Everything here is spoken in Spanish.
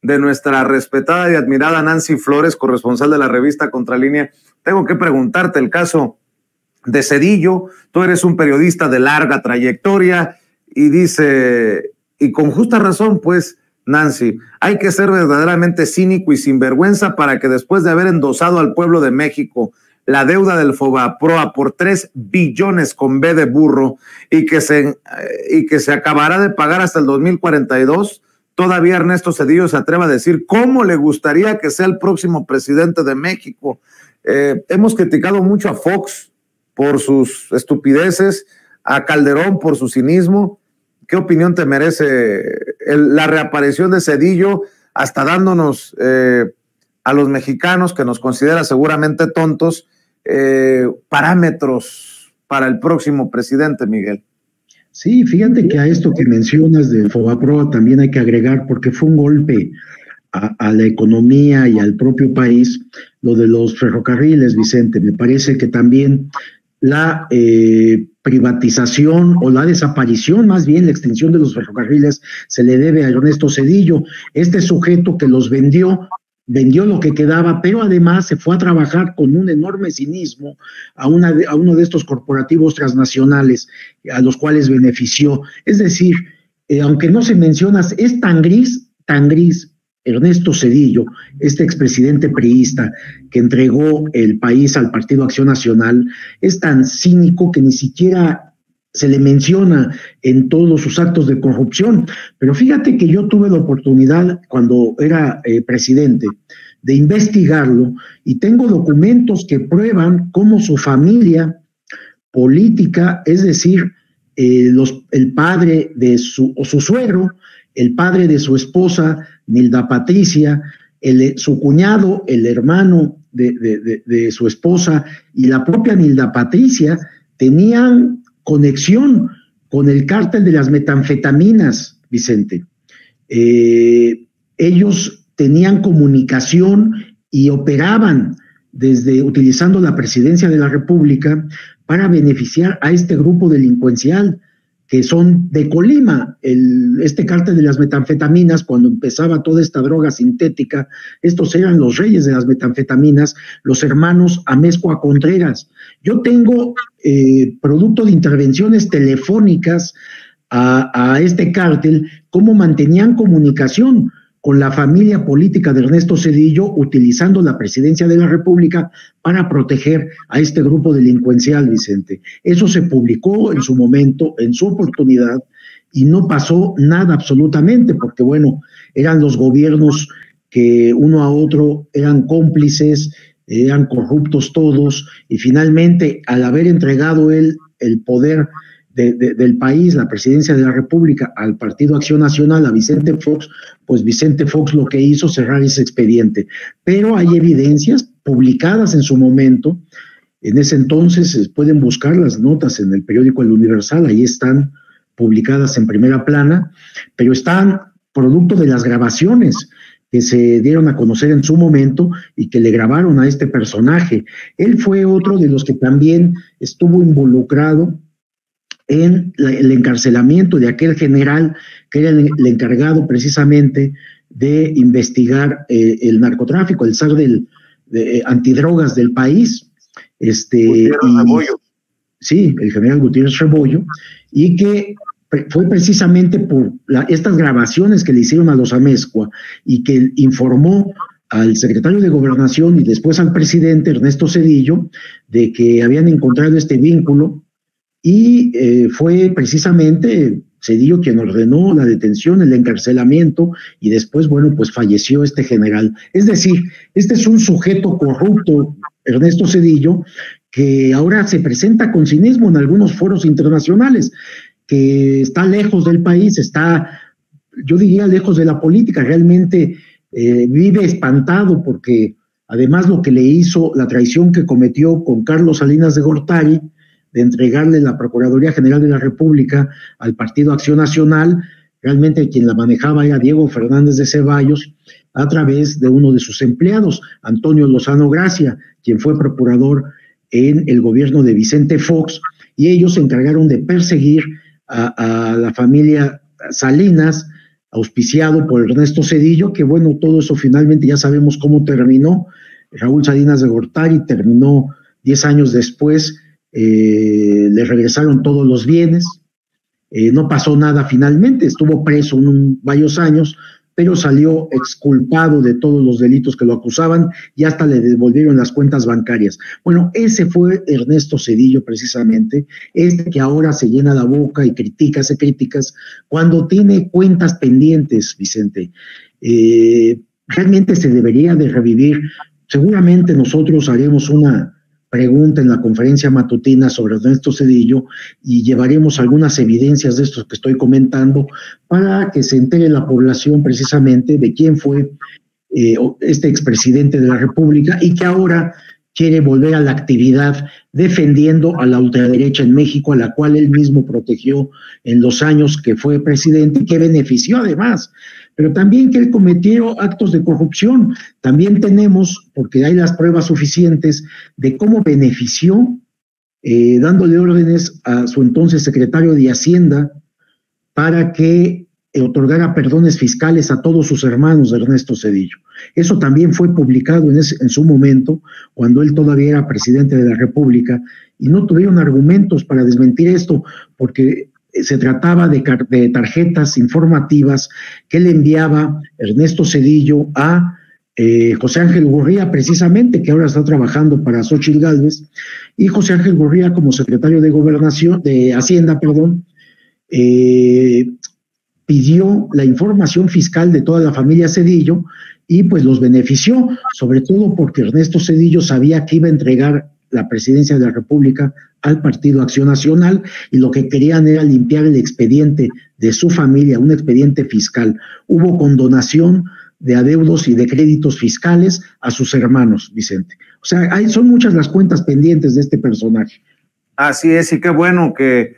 de nuestra respetada y admirada Nancy Flores, corresponsal de la revista Contralínea, tengo que preguntarte el caso de Zedillo. Tú eres un periodista de larga trayectoria y dice, y con justa razón, pues, Nancy, hay que ser verdaderamente cínico y sinvergüenza para que después de haber endosado al pueblo de México la deuda del Fobaproa por 3 billones con B de burro y que se acabará de pagar hasta el 2042, todavía Ernesto Zedillo se atreva a decir cómo le gustaría que sea el próximo presidente de México. Hemos criticado mucho a Fox por sus estupideces, a Calderón por su cinismo. ¿Qué opinión te merece la reaparición de Zedillo, hasta dándonos a los mexicanos, que nos considera seguramente tontos, parámetros para el próximo presidente, Miguel? Sí, fíjate que a esto que mencionas del Fobaproa también hay que agregar, porque fue un golpe a la economía y al propio país, lo de los ferrocarriles, Vicente. Me parece que también la privatización o la desaparición, más bien la extinción de los ferrocarriles, se le debe a Ernesto Zedillo, este sujeto que los vendió lo que quedaba, pero además se fue a trabajar con un enorme cinismo a uno de estos corporativos transnacionales a los cuales benefició. Es decir, aunque no se menciona, es tan gris, Ernesto Zedillo, este expresidente priista que entregó el país al Partido Acción Nacional, es tan cínico que ni siquiera se le menciona en todos sus actos de corrupción. Pero fíjate que yo tuve la oportunidad, cuando era presidente, de investigarlo, y tengo documentos que prueban cómo su familia política, es decir, el padre de su suegro, el padre de su esposa, Nilda Patricia, su cuñado, el hermano de su esposa, y la propia Nilda Patricia, tenían conexión con el cártel de las metanfetaminas, Vicente. Ellos tenían comunicación y operaban utilizando la presidencia de la República para beneficiar a este grupo delincuencial, que son de Colima. Este cártel de las metanfetaminas, cuando empezaba toda esta droga sintética, estos eran los reyes de las metanfetaminas, los hermanos Amezcua Contreras. Yo tengo producto de intervenciones telefónicas a este cártel, cómo mantenían comunicación con la familia política de Ernesto Zedillo, utilizando la presidencia de la República para proteger a este grupo delincuencial, Vicente. Eso se publicó en su momento, en su oportunidad, y no pasó nada absolutamente, porque bueno, eran los gobiernos que uno a otro eran cómplices, eran corruptos todos, y finalmente, al haber entregado él el poder del país, la presidencia de la República, al Partido Acción Nacional, a Vicente Fox, pues Vicente Fox lo que hizo, cerrar ese expediente. Pero hay evidencias publicadas en su momento, en ese entonces pueden buscar las notas en el periódico El Universal, ahí están publicadas en primera plana, pero están producto de las grabaciones que se dieron a conocer en su momento y que le grabaron a este personaje. Él fue otro de los que también estuvo involucrado en el encarcelamiento de aquel general que era el encargado precisamente de investigar el narcotráfico, el zar antidrogas del país, sí, el general Gutiérrez Rebollo, y que fue precisamente por estas grabaciones que le hicieron a los Amezcua y que informó al secretario de Gobernación y después al presidente Ernesto Zedillo de que habían encontrado este vínculo. Y fue precisamente Zedillo quien ordenó la detención, el encarcelamiento, y después, bueno, pues falleció este general. Es decir, este es un sujeto corrupto, Ernesto Zedillo, que ahora se presenta con cinismo en algunos foros internacionales, que está lejos del país, yo diría, lejos de la política, realmente vive espantado porque además lo que le hizo, la traición que cometió con Carlos Salinas de Gortari, de entregarle la Procuraduría General de la República al Partido Acción Nacional, realmente quien la manejaba era Diego Fernández de Ceballos, a través de uno de sus empleados, Antonio Lozano Gracia, quien fue procurador en el gobierno de Vicente Fox, y ellos se encargaron de perseguir a la familia Salinas, auspiciado por Ernesto Zedillo, que bueno, todo eso finalmente ya sabemos cómo terminó. Raúl Salinas de Gortari terminó 10 años después, le regresaron todos los bienes, no pasó nada finalmente, estuvo preso varios años, pero salió exculpado de todos los delitos que lo acusaban y hasta le devolvieron las cuentas bancarias. Bueno, ese fue Ernesto Zedillo precisamente, que ahora se llena la boca y hace críticas, cuando tiene cuentas pendientes, Vicente. Realmente se debería de revivir. Seguramente nosotros haremos una pregunta en la conferencia matutina sobre Ernesto Zedillo y llevaremos algunas evidencias de estos que estoy comentando para que se entere la población precisamente de quién fue este expresidente de la República y que ahora quiere volver a la actividad defendiendo a la ultraderecha en México, a la cual él mismo protegió en los años que fue presidente y que benefició además, pero también que él cometió actos de corrupción. También tenemos, porque hay las pruebas suficientes, de cómo benefició, dándole órdenes a su entonces secretario de Hacienda para que otorgara perdones fiscales a todos sus hermanos de Ernesto Zedillo. Eso también fue publicado en su momento, cuando él todavía era presidente de la República, y no tuvieron argumentos para desmentir esto, porque se trataba de tarjetas informativas que le enviaba Ernesto Zedillo a José Ángel Gurría, precisamente, que ahora está trabajando para Xóchitl Gálvez, y José Ángel Gurría, como secretario de Hacienda, pidió la información fiscal de toda la familia Zedillo y pues los benefició, sobre todo porque Ernesto Zedillo sabía que iba a entregar la presidencia de la República al Partido Acción Nacional y lo que querían era limpiar el expediente de su familia, un expediente fiscal. Hubo condonación de adeudos y de créditos fiscales a sus hermanos, Vicente. O sea, son muchas las cuentas pendientes de este personaje. Así es, y qué bueno que